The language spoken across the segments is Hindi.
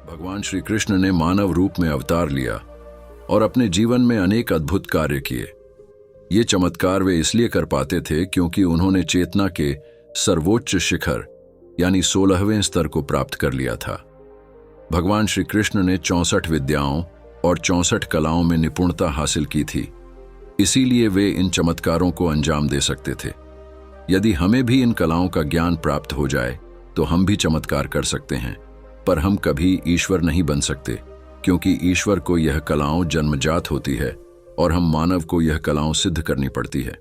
भगवान श्री कृष्ण ने मानव रूप में अवतार लिया और अपने जीवन में अनेक अद्भुत कार्य किए। ये चमत्कार वे इसलिए कर पाते थे क्योंकि उन्होंने चेतना के सर्वोच्च शिखर यानी 16वें स्तर को प्राप्त कर लिया था। भगवान श्री कृष्ण ने 64 विद्याओं और 64 कलाओं में निपुणता हासिल की थी, इसीलिए वे इन चमत्कारों को अंजाम दे सकते थे। यदि हमें भी इन कलाओं का ज्ञान प्राप्त हो जाए तो हम भी चमत्कार कर सकते हैं, पर हम कभी ईश्वर नहीं बन सकते क्योंकि ईश्वर को यह कलाओं जन्मजात होती है और हम मानव को यह कलाओं सिद्ध करनी पड़ती है।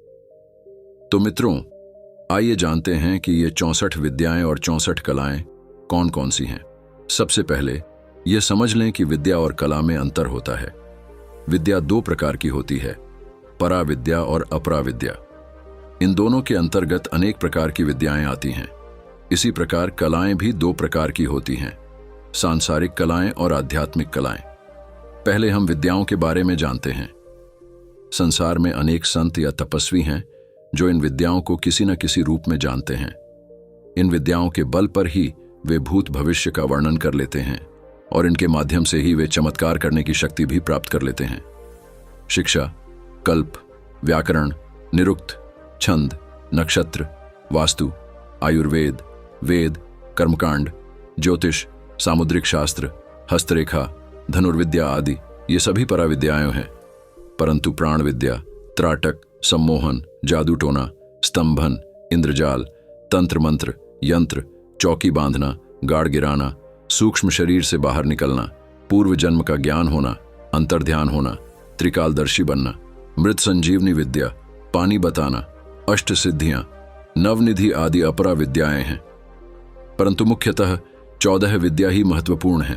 तो मित्रों, आइए जानते हैं कि ये 64 विद्याएं और 64 कलाएं कौन कौन सी हैं। सबसे पहले यह समझ लें कि विद्या और कला में अंतर होता है। विद्या 2 प्रकार की होती है, पराविद्या और अपराविद्या। इन दोनों के अंतर्गत अनेक प्रकार की विद्याएं आती हैं। इसी प्रकार कलाएं भी 2 प्रकार की होती हैं, सांसारिक कलाएं और आध्यात्मिक कलाएं। पहले हम विद्याओं के बारे में जानते हैं। संसार में अनेक संत या तपस्वी हैं जो इन विद्याओं को किसी न किसी रूप में जानते हैं। इन विद्याओं के बल पर ही वे भूत भविष्य का वर्णन कर लेते हैं और इनके माध्यम से ही वे चमत्कार करने की शक्ति भी प्राप्त कर लेते हैं। शिक्षा, कल्प, व्याकरण, निरुक्त, छंद, नक्षत्र, वास्तु, आयुर्वेद, वेद, कर्मकांड, ज्योतिष, सामुद्रिक शास्त्र, हस्तरेखा, धनुर्विद्या आदि ये सभी पराविद्याएं हैं। परंतु प्राण विद्या, त्राटक, सम्मोहन, जादू टोना, स्तंभन, इंद्रजाल, तंत्र मंत्र, यंत्र, चौकी बांधना, गाड़ गिराना, सूक्ष्म शरीर से बाहर निकलना, पूर्व जन्म का ज्ञान होना, अंतर्ध्यान होना, त्रिकालदर्शी बनना, मृत संजीवनी विद्या, पानी बताना, अष्ट सिद्धियां, नवनिधि आदि अपरा विद्याएं हैं। परंतु मुख्यतः 14 विद्या ही महत्वपूर्ण हैं।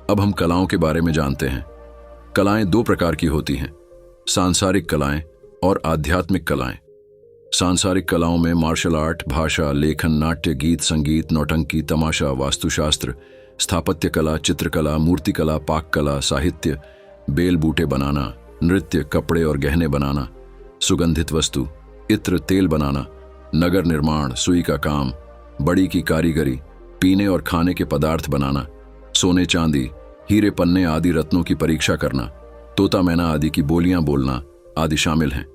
अब हम कलाओं के बारे में जानते हैं। कलाएं 2 प्रकार की होती हैं, सांसारिक कलाएं और आध्यात्मिक कलाएं। सांसारिक कलाओं में मार्शल आर्ट, भाषा, लेखन, नाट्य, गीत, संगीत, नौटंकी, तमाशा, वास्तुशास्त्र, स्थापत्य कला, चित्रकला, मूर्तिकला, पाक कला, साहित्य, बेल बूटे बनाना, नृत्य, कपड़े और गहने बनाना, सुगंधित वस्तु, इत्र, तेल बनाना, नगर निर्माण, सुई का काम, बड़ी की कारीगरी, पीने और खाने के पदार्थ बनाना, सोने चांदी, हीरे पन्ने आदि रत्नों की परीक्षा करना, तोता मैना आदि की बोलियां बोलना आदि शामिल हैं।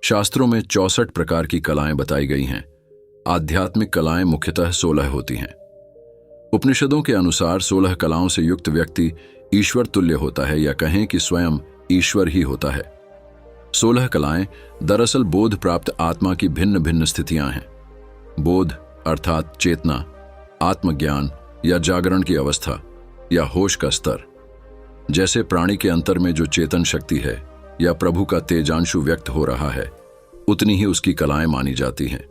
शास्त्रों में 64 प्रकार की कलाएं बताई गई हैं। आध्यात्मिक कलाएं मुख्यतः 16 होती हैं। उपनिषदों के अनुसार 16 कलाओं से युक्त व्यक्ति ईश्वर तुल्य होता है, या कहें कि स्वयं ईश्वर ही होता है। 16 कलाएं दरअसल बोध प्राप्त आत्मा की भिन्न भिन्न स्थितियां हैं। बोध अर्थात चेतना, आत्मज्ञान या जागरण की अवस्था या होश का स्तर। जैसे प्राणी के अंतर में जो चेतन शक्ति है या प्रभु का तेजांशु व्यक्त हो रहा है, उतनी ही उसकी कलाएं मानी जाती हैं।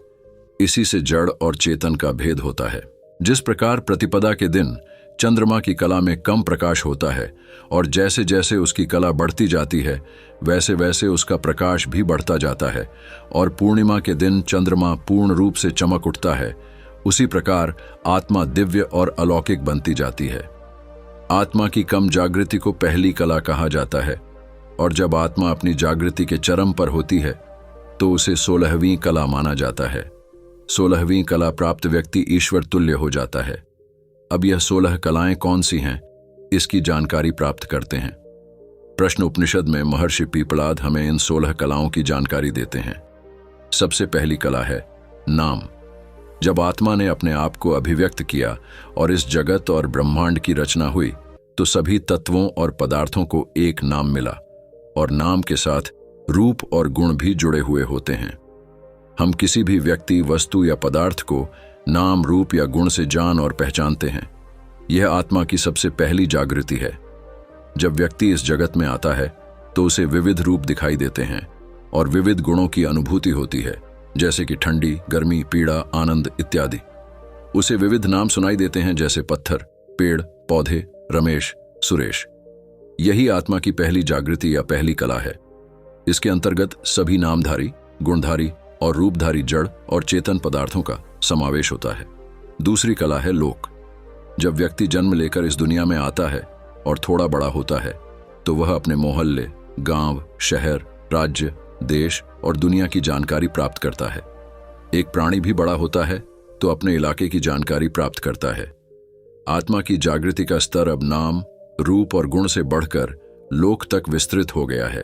इसी से जड़ और चेतन का भेद होता है। जिस प्रकार प्रतिपदा के दिन चंद्रमा की कला में कम प्रकाश होता है और जैसे जैसे उसकी कला बढ़ती जाती है वैसे वैसे उसका प्रकाश भी बढ़ता जाता है और पूर्णिमा के दिन चंद्रमा पूर्ण रूप से चमक उठता है, उसी प्रकार आत्मा दिव्य और अलौकिक बनती जाती है। आत्मा की कम जागृति को पहली कला कहा जाता है और जब आत्मा अपनी जागृति के चरम पर होती है तो उसे 16वीं कला माना जाता है। 16वीं कला प्राप्त व्यक्ति ईश्वर तुल्य हो जाता है। अब यह 16 कलाएं कौन सी हैं, इसकी जानकारी प्राप्त करते हैं। प्रश्न उपनिषद में महर्षि पीपलाद हमें इन 16 कलाओं की जानकारी देते हैं। सबसे पहली कला है नाम। जब आत्मा ने अपने आप को अभिव्यक्त किया और इस जगत और ब्रह्मांड की रचना हुई तो सभी तत्वों और पदार्थों को एक नाम मिला और नाम के साथ रूप और गुण भी जुड़े हुए होते हैं। हम किसी भी व्यक्ति, वस्तु या पदार्थ को नाम, रूप या गुण से जान और पहचानते हैं। यह आत्मा की सबसे पहली जागृति है। जब व्यक्ति इस जगत में आता है तो उसे विविध रूप दिखाई देते हैं और विविध गुणों की अनुभूति होती है, जैसे कि ठंडी, गर्मी, पीड़ा, आनंद इत्यादि। उसे विविध नाम सुनाई देते हैं, जैसे पत्थर, पेड़, पौधे, रमेश, सुरेश। यही आत्मा की पहली जागृति या पहली कला है। इसके अंतर्गत सभी नामधारी, गुणधारी और रूपधारी जड़ और चेतन पदार्थों का समावेश होता है। दूसरी कला है लोक। जब व्यक्ति जन्म लेकर इस दुनिया में आता है और थोड़ा बड़ा होता है तो वह अपने मोहल्ले, गांव, शहर, राज्य, देश और दुनिया की जानकारी प्राप्त करता है। एक प्राणी भी बड़ा होता है तो अपने इलाके की जानकारी प्राप्त करता है। आत्मा की जागृति का स्तर अब नाम, रूप और गुण से बढ़कर लोक तक विस्तृत हो गया है,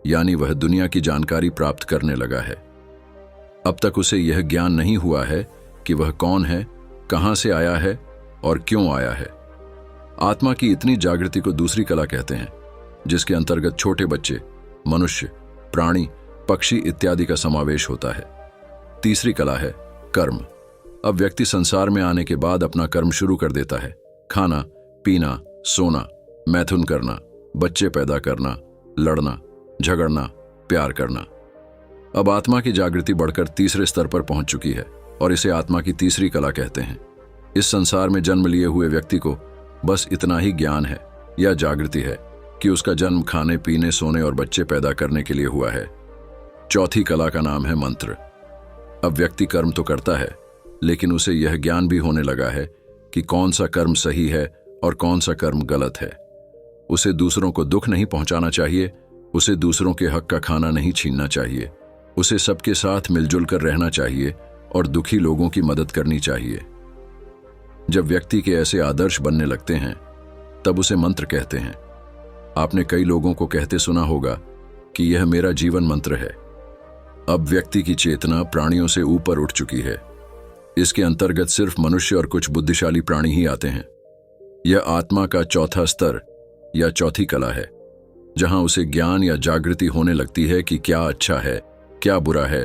यानी वह दुनिया की जानकारी प्राप्त करने लगा है। अब तक उसे यह ज्ञान नहीं हुआ है कि वह कौन है, कहां से आया है और क्यों आया है। आत्मा की इतनी जागृति को दूसरी कला कहते हैं, जिसके अंतर्गत छोटे बच्चे, मनुष्य, प्राणी, पक्षी इत्यादि का समावेश होता है। तीसरी कला है कर्म। अब व्यक्ति संसार में आने के बाद अपना कर्म शुरू कर देता है। खाना, पीना, सोना, मैथुन करना, बच्चे पैदा करना, लड़ना, झगड़ना, प्यार करना। अब आत्मा की जागृति बढ़कर तीसरे स्तर पर पहुंच चुकी है और इसे आत्मा की तीसरी कला कहते हैं। इस संसार में जन्म लिए हुए व्यक्ति को बस इतना ही ज्ञान है या जागृति है कि उसका जन्म खाने, पीने, सोने और बच्चे पैदा करने के लिए हुआ है। चौथी कला का नाम है मंत्र। अब व्यक्ति कर्म तो करता है, लेकिन उसे यह ज्ञान भी होने लगा है कि कौन सा कर्म सही है और कौन सा कर्म गलत है। उसे दूसरों को दुख नहीं पहुंचाना चाहिए, उसे दूसरों के हक का खाना नहीं छीनना चाहिए, उसे सबके साथ मिलजुल कर रहना चाहिए और दुखी लोगों की मदद करनी चाहिए। जब व्यक्ति के ऐसे आदर्श बनने लगते हैं, तब उसे मंत्र कहते हैं। आपने कई लोगों को कहते सुना होगा कि यह मेरा जीवन मंत्र है। अब व्यक्ति की चेतना प्राणियों से ऊपर उठ चुकी है। इसके अंतर्गत सिर्फ मनुष्य और कुछ बुद्धिशाली प्राणी ही आते हैं। यह आत्मा का चौथा स्तर या चौथी कला है, जहां उसे ज्ञान या जागृति होने लगती है कि क्या अच्छा है, क्या बुरा है,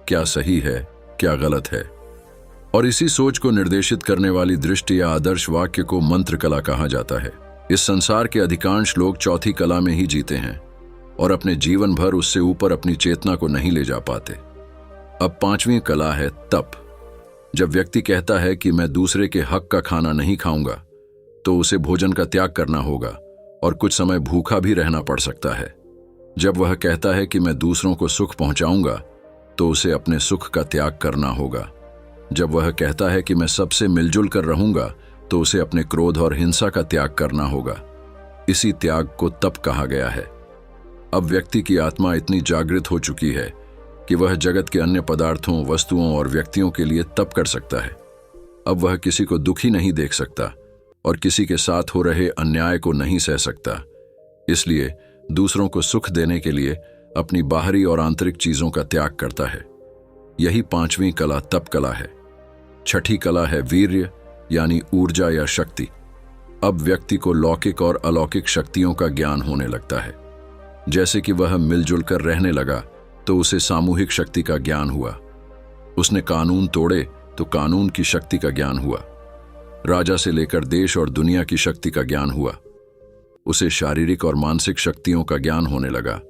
क्या सही है, क्या गलत है। और इसी सोच को निर्देशित करने वाली दृष्टि या आदर्श वाक्य को मंत्र कला कहा जाता है। इस संसार के अधिकांश लोग चौथी कला में ही जीते हैं और अपने जीवन भर उससे ऊपर अपनी चेतना को नहीं ले जा पाते। अब पांचवी कला है तप। जब व्यक्ति कहता है कि मैं दूसरे के हक का खाना नहीं खाऊंगा, तो उसे भोजन का त्याग करना होगा और कुछ समय भूखा भी रहना पड़ सकता है। जब वह कहता है कि मैं दूसरों को सुख पहुंचाऊंगा, तो उसे अपने सुख का त्याग करना होगा। जब वह कहता है कि मैं सबसे मिलजुल कर रहूंगा, तो उसे अपने क्रोध और हिंसा का त्याग करना होगा। इसी त्याग को तप कहा गया है। अब व्यक्ति की आत्मा इतनी जागृत हो चुकी है कि वह जगत के अन्य पदार्थों, वस्तुओं और व्यक्तियों के लिए तप कर सकता है। अब वह किसी को दुखी नहीं देख सकता और किसी के साथ हो रहे अन्याय को नहीं सह सकता। इसलिए दूसरों को सुख देने के लिए अपनी बाहरी और आंतरिक चीजों का त्याग करता है। यही पांचवी कला तप कला है। छठी कला है वीर्य, यानी ऊर्जा या शक्ति। अब व्यक्ति को लौकिक और अलौकिक शक्तियों का ज्ञान होने लगता है। जैसे कि वह मिलजुल कर रहने लगा, तो उसे सामूहिक शक्ति का ज्ञान हुआ। उसने कानून तोड़े तो कानून की शक्ति का ज्ञान हुआ। राजा से लेकर देश और दुनिया की शक्ति का ज्ञान हुआ। उसे शारीरिक और मानसिक शक्तियों का ज्ञान होने लगा।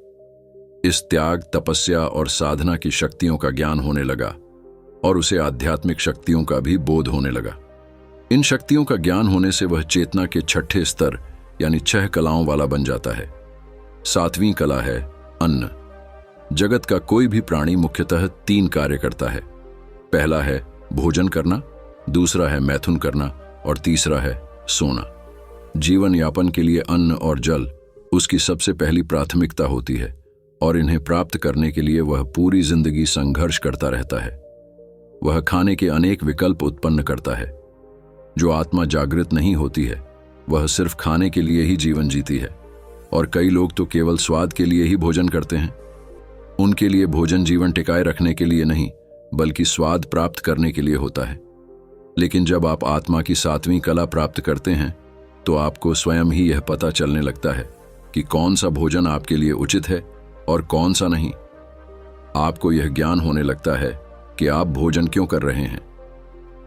इस त्याग, तपस्या और साधना की शक्तियों का ज्ञान होने लगा और उसे आध्यात्मिक शक्तियों का भी बोध होने लगा। इन शक्तियों का ज्ञान होने से वह चेतना के छठे स्तर यानी 6 कलाओं वाला बन जाता है। सातवीं कला है अन्न। जगत का कोई भी प्राणी मुख्यतः 3 कार्य करता है। पहला है भोजन करना, दूसरा है मैथुन करना और तीसरा है सोना। जीवन यापन के लिए अन्न और जल उसकी सबसे पहली प्राथमिकता होती है और इन्हें प्राप्त करने के लिए वह पूरी जिंदगी संघर्ष करता रहता है। वह खाने के अनेक विकल्प उत्पन्न करता है। जो आत्मा जागृत नहीं होती है, वह सिर्फ खाने के लिए ही जीवन जीती है और कई लोग तो केवल स्वाद के लिए ही भोजन करते हैं। उनके लिए भोजन जीवन टिकाए रखने के लिए नहीं, बल्कि स्वाद प्राप्त करने के लिए होता है। लेकिन जब आप आत्मा की सातवीं कला प्राप्त करते हैं, तो आपको स्वयं ही यह पता चलने लगता है कि कौन सा भोजन आपके लिए उचित है और कौन सा नहीं। आपको यह ज्ञान होने लगता है कि आप भोजन क्यों कर रहे हैं।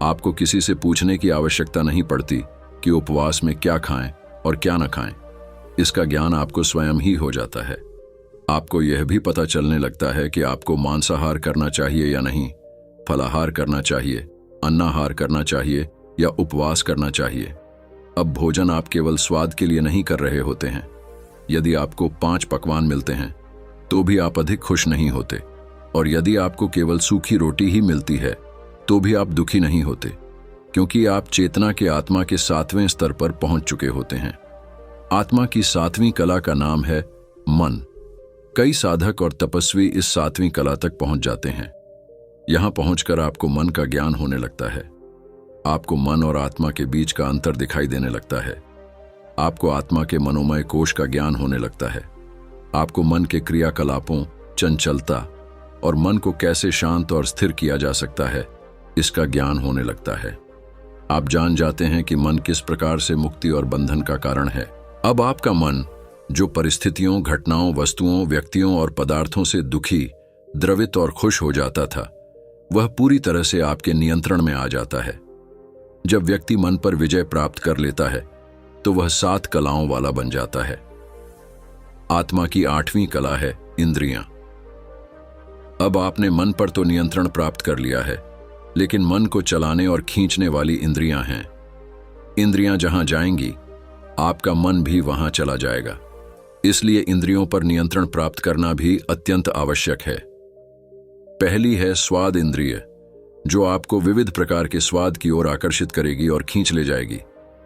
आपको किसी से पूछने की आवश्यकता नहीं पड़ती कि उपवास में क्या खाएं और क्या न खाएं। इसका ज्ञान आपको स्वयं ही हो जाता है। आपको यह भी पता चलने लगता है कि आपको मांसाहार करना चाहिए या नहीं, फलाहार करना चाहिए, अन्नाहार करना चाहिए या उपवास करना चाहिए। अब भोजन आप केवल स्वाद के लिए नहीं कर रहे होते हैं। यदि आपको 5 पकवान मिलते हैं, तो भी आप अधिक खुश नहीं होते, और यदि आपको केवल सूखी रोटी ही मिलती है, तो भी आप दुखी नहीं होते, क्योंकि आप चेतना के आत्मा के 7वें स्तर पर पहुंच चुके होते हैं। आत्मा की 7वीं कला का नाम है मन। कई साधक और तपस्वी इस 7वीं कला तक पहुंच जाते हैं। यहां पहुंचकर आपको मन का ज्ञान होने लगता है। आपको मन और आत्मा के बीच का अंतर दिखाई देने लगता है। आपको आत्मा के मनोमय कोश का ज्ञान होने लगता है। आपको मन के क्रियाकलापों, चंचलता और मन को कैसे शांत और स्थिर किया जा सकता है, इसका ज्ञान होने लगता है। आप जान जाते हैं कि मन किस प्रकार से मुक्ति और बंधन का कारण है। अब आपका मन, जो परिस्थितियों, घटनाओं, वस्तुओं, व्यक्तियों और पदार्थों से दुखी, द्रवित और खुश हो जाता था, वह पूरी तरह से आपके नियंत्रण में आ जाता है। जब व्यक्ति मन पर विजय प्राप्त कर लेता है तो वह 7 कलाओं वाला बन जाता है। आत्मा की 8वीं कला है इंद्रियां। अब आपने मन पर तो नियंत्रण प्राप्त कर लिया है, लेकिन मन को चलाने और खींचने वाली इंद्रियां हैं। इंद्रियां जहां जाएंगी, आपका मन भी वहां चला जाएगा। इसलिए इंद्रियों पर नियंत्रण प्राप्त करना भी अत्यंत आवश्यक है। पहली है स्वाद इंद्रिय, जो आपको विविध प्रकार के स्वाद की ओर आकर्षित करेगी और खींच ले जाएगी।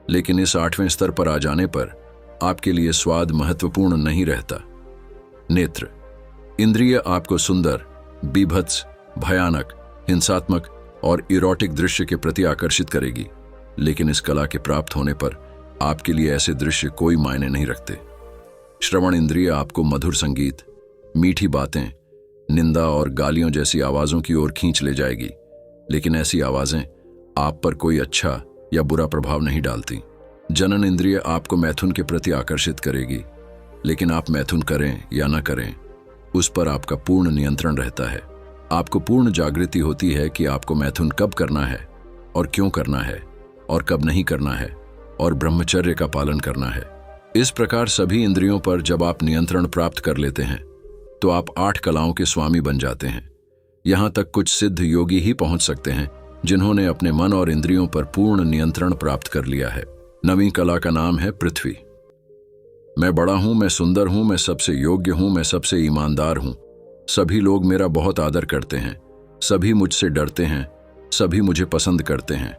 लेकिन इस 8वें स्तर पर आ जाने पर आपके लिए स्वाद महत्वपूर्ण नहीं रहता। नेत्र इंद्रिय आपको सुंदर, बीभत्स, भयानक, हिंसात्मक और इरोटिक दृश्य के प्रति आकर्षित करेगी। लेकिन इस कला के प्राप्त होने पर आपके लिए ऐसे दृश्य कोई मायने नहीं रखते। श्रवण इंद्रिय आपको मधुर संगीत, मीठी बातें, निंदा और गालियों जैसी आवाजों की ओर खींच ले जाएगी। लेकिन ऐसी आवाजें आप पर कोई अच्छा या बुरा प्रभाव नहीं डालती। जनन इंद्रिय आपको मैथुन के प्रति आकर्षित करेगी। लेकिन आप मैथुन करें या न करें, उस पर आपका पूर्ण नियंत्रण रहता है। आपको पूर्ण जागृति होती है कि आपको मैथुन कब करना है और क्यों करना है और कब नहीं करना है, और ब्रह्मचर्य का पालन करना है। इस प्रकार सभी इंद्रियों पर जब आप नियंत्रण प्राप्त कर लेते हैं तो आप 8 कलाओं के स्वामी बन जाते हैं। यहां तक कुछ सिद्ध योगी ही पहुंच सकते हैं जिन्होंने अपने मन और इंद्रियों पर पूर्ण नियंत्रण प्राप्त कर लिया है। 9वीं कला का नाम है पृथ्वी। मैं बड़ा हूं, मैं सुंदर हूं, मैं सबसे योग्य हूं, मैं सबसे ईमानदार हूं। सभी लोग मेरा बहुत आदर करते हैं, सभी मुझसे डरते हैं, सभी मुझे पसंद करते हैं।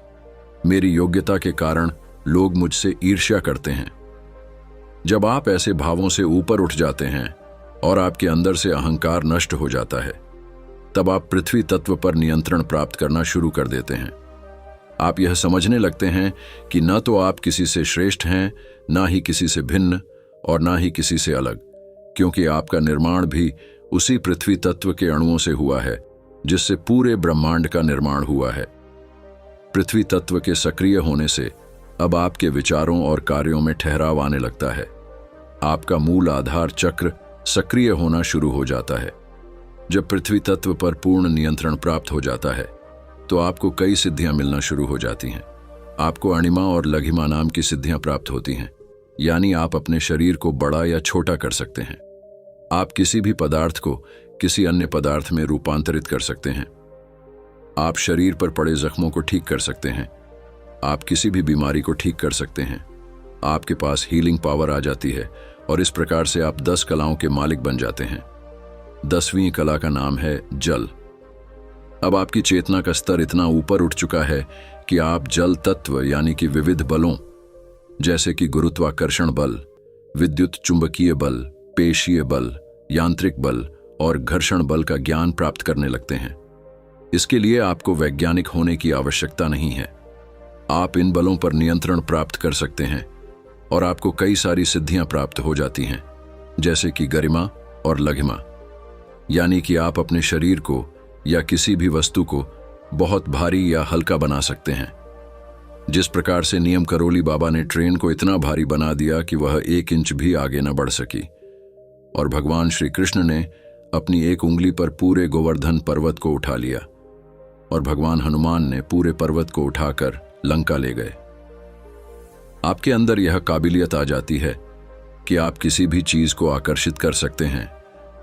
मेरी योग्यता के कारण लोग मुझसे ईर्ष्या करते हैं। जब आप ऐसे भावों से ऊपर उठ जाते हैं और आपके अंदर से अहंकार नष्ट हो जाता है, तब आप पृथ्वी तत्व पर नियंत्रण प्राप्त करना शुरू कर देते हैं। आप यह समझने लगते हैं कि न तो आप किसी से श्रेष्ठ हैं, ना ही किसी से भिन्न, और ना ही किसी से अलग, क्योंकि आपका निर्माण भी उसी पृथ्वी तत्व के अणुओं से हुआ है जिससे पूरे ब्रह्मांड का निर्माण हुआ है। पृथ्वी तत्व के सक्रिय होने से अब आपके विचारों और कार्यों में ठहराव आने लगता है। आपका मूल आधार चक्र सक्रिय होना शुरू हो जाता है। जब पृथ्वी तत्व पर पूर्ण नियंत्रण प्राप्त हो जाता है तो आपको कई सिद्धियां मिलना शुरू हो जाती हैं। आपको अणिमा और लघिमा नाम की सिद्धियां प्राप्त होती हैं, यानी आप अपने शरीर को बड़ा या छोटा कर सकते हैं। आप किसी भी पदार्थ को किसी अन्य पदार्थ में रूपांतरित कर सकते हैं। आप शरीर पर पड़े जख्मों को ठीक कर सकते हैं। आप किसी भी बीमारी को ठीक कर सकते हैं। आपके पास हीलिंग पावर आ जाती है और इस प्रकार से आप 10 कलाओं के मालिक बन जाते हैं। 10वीं कला का नाम है जल। अब आपकी चेतना का स्तर इतना ऊपर उठ चुका है कि आप जल तत्व यानी कि विविध बलों जैसे कि गुरुत्वाकर्षण बल, विद्युत चुंबकीय बल, पेशीय बल, यांत्रिक बल और घर्षण बल का ज्ञान प्राप्त करने लगते हैं। इसके लिए आपको वैज्ञानिक होने की आवश्यकता नहीं है। आप इन बलों पर नियंत्रण प्राप्त कर सकते हैं और आपको कई सारी सिद्धियां प्राप्त हो जाती हैं, जैसे कि गरिमा और लघिमा, यानी कि आप अपने शरीर को या किसी भी वस्तु को बहुत भारी या हल्का बना सकते हैं। जिस प्रकार से नियम करोली बाबा ने ट्रेन को इतना भारी बना दिया कि वह 1 इंच भी आगे न बढ़ सकी, और भगवान श्री कृष्ण ने अपनी एक उंगली पर पूरे गोवर्धन पर्वत को उठा लिया, और भगवान हनुमान ने पूरे पर्वत को उठाकर लंका ले गए। आपके अंदर यह काबिलियत आ जाती है कि आप किसी भी चीज को आकर्षित कर सकते हैं,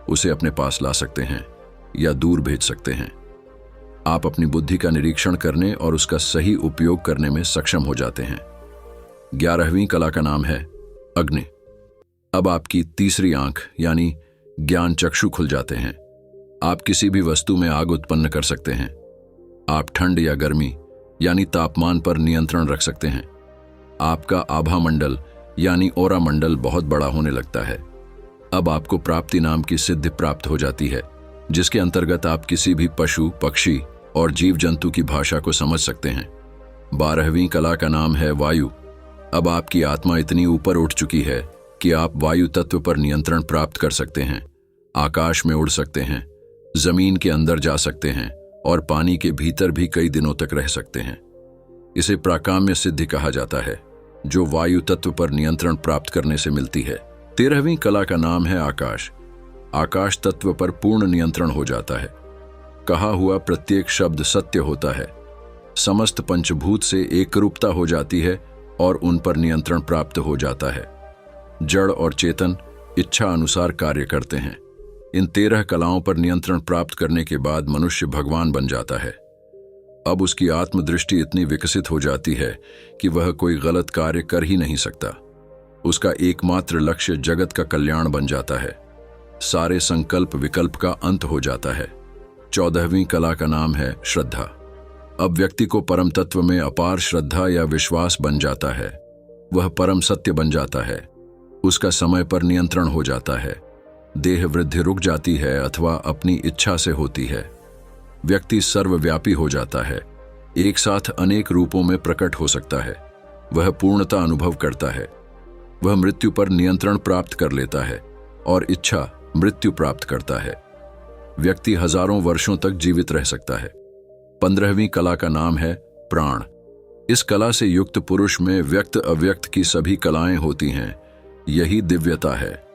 उसे अपने पास ला सकते हैं या दूर भेज सकते हैं। आप अपनी बुद्धि का निरीक्षण करने और उसका सही उपयोग करने में सक्षम हो जाते हैं। 11वीं कला का नाम है अग्नि। अब आपकी तीसरी आंख यानी ज्ञान चक्षु खुल जाते हैं। आप किसी भी वस्तु में आग उत्पन्न कर सकते हैं। आप ठंड या गर्मी यानी तापमान पर नियंत्रण रख सकते हैं। आपका आभा मंडल यानी ओरा मंडल बहुत बड़ा होने लगता है। अब आपको प्राप्ति नाम की सिद्धि प्राप्त हो जाती है, जिसके अंतर्गत आप किसी भी पशु, पक्षी और जीव जंतु की भाषा को समझ सकते हैं। 12वीं कला का नाम है वायु। अब आपकी आत्मा इतनी ऊपर उठ चुकी है कि आप वायु तत्व पर नियंत्रण प्राप्त कर सकते हैं, आकाश में उड़ सकते हैं, जमीन के अंदर जा सकते हैं और पानी के भीतर भी कई दिनों तक रह सकते हैं। इसे प्राकाम्य सिद्धि कहा जाता है, जो वायु तत्व पर नियंत्रण प्राप्त करने से मिलती है। 13वीं कला का नाम है आकाश। आकाश तत्व पर पूर्ण नियंत्रण हो जाता है। कहा हुआ प्रत्येक शब्द सत्य होता है। समस्त पंचभूत से एकरूपता हो जाती है और उन पर नियंत्रण प्राप्त हो जाता है। जड़ और चेतन इच्छा अनुसार कार्य करते हैं। इन 13 कलाओं पर नियंत्रण प्राप्त करने के बाद मनुष्य भगवान बन जाता है। अब उसकी आत्मदृष्टि इतनी विकसित हो जाती है कि वह कोई गलत कार्य कर ही नहीं सकता। उसका एकमात्र लक्ष्य जगत का कल्याण बन जाता है। सारे संकल्प विकल्प का अंत हो जाता है। 14वीं कला का नाम है श्रद्धा। अब व्यक्ति को परम तत्व में अपार श्रद्धा या विश्वास बन जाता है। वह परम सत्य बन जाता है। उसका समय पर नियंत्रण हो जाता है। देह वृद्धि रुक जाती है अथवा अपनी इच्छा से होती है। व्यक्ति सर्वव्यापी हो जाता है, एक साथ अनेक रूपों में प्रकट हो सकता है। वह पूर्णता अनुभव करता है। वह मृत्यु पर नियंत्रण प्राप्त कर लेता है और इच्छा मृत्यु प्राप्त करता है। व्यक्ति हजारों वर्षों तक जीवित रह सकता है। 15वीं कला का नाम है प्राण। इस कला से युक्त पुरुष में व्यक्त अव्यक्त की सभी कलाएं होती हैं। यही दिव्यता है।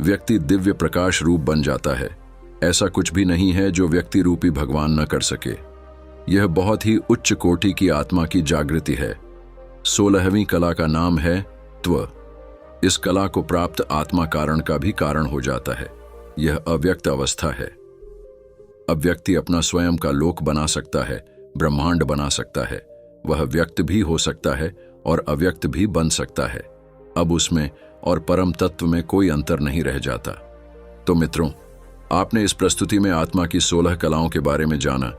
व्यक्ति दिव्य प्रकाश रूप बन जाता है। ऐसा कुछ भी नहीं है जो व्यक्ति रूपी भगवान न कर सके। यह बहुत ही उच्च कोटि की आत्मा की जागृति है। 16वीं कला का नाम है त्व। इस कला को प्राप्त आत्मा कारण का भी कारण हो जाता है। यह अव्यक्त अवस्था है। अब व्यक्ति अपना स्वयं का लोक बना सकता है, ब्रह्मांड बना सकता है। वह व्यक्त भी हो सकता है और अव्यक्त भी बन सकता है। अब उसमें और परम तत्व में कोई अंतर नहीं रह जाता। तो मित्रों, आपने इस प्रस्तुति में आत्मा की 16 कलाओं के बारे में जाना,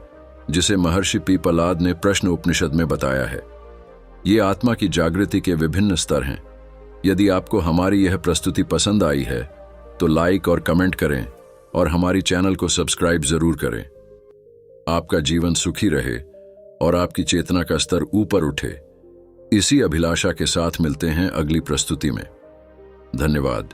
जिसे महर्षि पीपलाद ने प्रश्न उपनिषद में बताया है। ये आत्मा की जागृति के विभिन्न स्तर हैं। यदि आपको हमारी यह प्रस्तुति पसंद आई है तो लाइक और कमेंट करें और हमारी चैनल को सब्सक्राइब जरूर करें। आपका जीवन सुखी रहे और आपकी चेतना का स्तर ऊपर उठे। इसी अभिलाषा के साथ मिलते हैं अगली प्रस्तुति में। धन्यवाद।